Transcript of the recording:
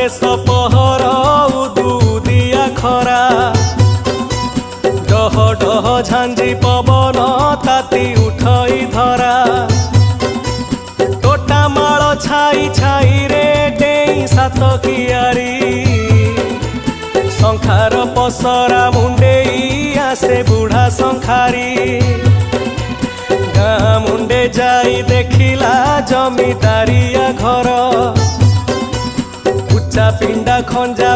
शेष पहर उदुदिया खरा डह डह झांझी पवन ताती उठई धरा टोटा माल छाई छाई रे डेई सात कियारी शंखार पसरा मुंडेई आसे बुढ़ा शंखारी गाँ मुंडे जाई देखिला जमीदारिया घर उच्चा पिंडा खंजा